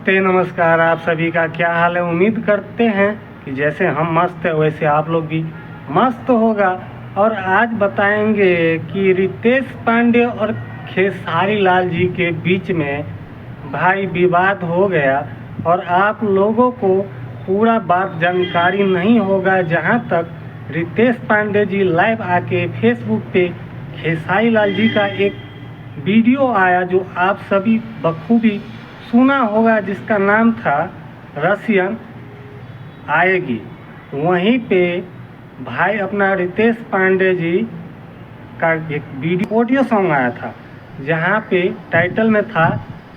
नमस्ते नमस्कार, आप सभी का क्या हाल है। उम्मीद करते हैं कि जैसे हम मस्त हैं वैसे आप लोग भी मस्त होगा। और आज बताएंगे कि रितेश पांडे और खेसारी लाल जी के बीच में भाई विवाद हो गया और आप लोगों को पूरा बात जानकारी नहीं होगा। जहां तक रितेश पांडे जी लाइव आके फेसबुक पे खेसारी लाल जी का एक वीडियो आया जो आप सभी बखूबी सुना होगा, जिसका नाम था रसियन आएगी। वहीं पे भाई अपना रितेश पांडे जी का एक ऑडियो सॉन्ग आया था जहां पे टाइटल में था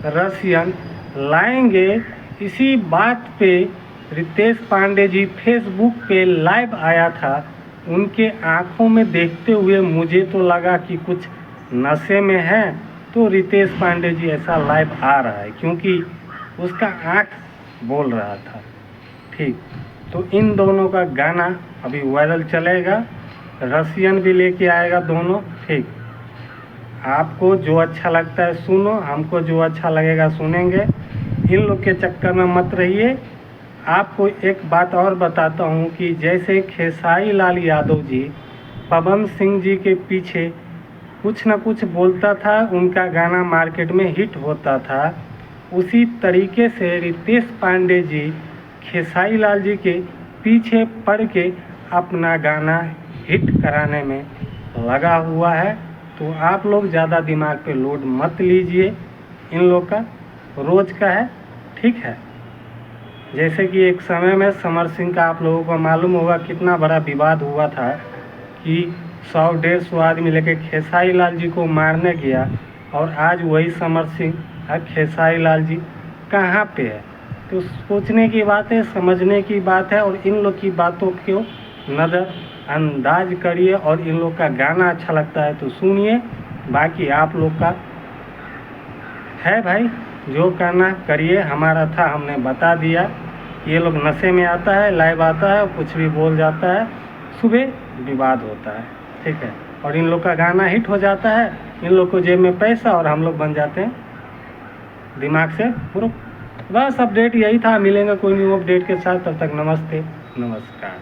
रसियन लाएंगे। इसी बात पे रितेश पांडे जी फेसबुक पे लाइव आया था। उनके आंखों में देखते हुए मुझे तो लगा कि कुछ नशे में है, तो रितेश पांडे जी ऐसा लाइव आ रहा है क्योंकि उसका आँख बोल रहा था। ठीक, तो इन दोनों का गाना अभी वायरल चलेगा, रसियन भी लेके आएगा दोनों। ठीक, आपको जो अच्छा लगता है सुनो, हमको जो अच्छा लगेगा सुनेंगे। इन लोग के चक्कर में मत रहिए। आपको एक बात और बताता हूँ कि जैसे खेसारी लाल यादव जी पवन सिंह जी के पीछे कुछ न कुछ बोलता था, उनका गाना मार्केट में हिट होता था, उसी तरीके से रितेश पांडे जी खेसारी लाल जी के पीछे पड़ के अपना गाना हिट कराने में लगा हुआ है। तो आप लोग ज़्यादा दिमाग पे लोड मत लीजिए, इन लोग का रोज़ का है। ठीक है, जैसे कि एक समय में समर सिंह का आप लोगों को मालूम होगा कितना बड़ा विवाद हुआ था कि 100-150 आदमी लेके खेसारी लाल जी को मारने गया, और आज वही समर सिंह और खेसारी लाल जी कहाँ पे है। तो सोचने की बात है, समझने की बात है, और इन लोग की बातों को नज़रअंदाज करिए। और इन लोग का गाना अच्छा लगता है तो सुनिए, बाकी आप लोग का है भाई, जो करना करिए। हमारा था, हमने बता दिया। ये लोग नशे में आता है, लाइव आता है, कुछ भी बोल जाता है, सुबह विवाद होता है। ठीक है, और इन लोग का गाना हिट हो जाता है, इन लोग को जेब में पैसा और हम लोग बन जाते हैं दिमाग से पूरा। बस अपडेट यही था, मिलेंगे कोई न्यू अपडेट के साथ। तब तक नमस्ते नमस्कार।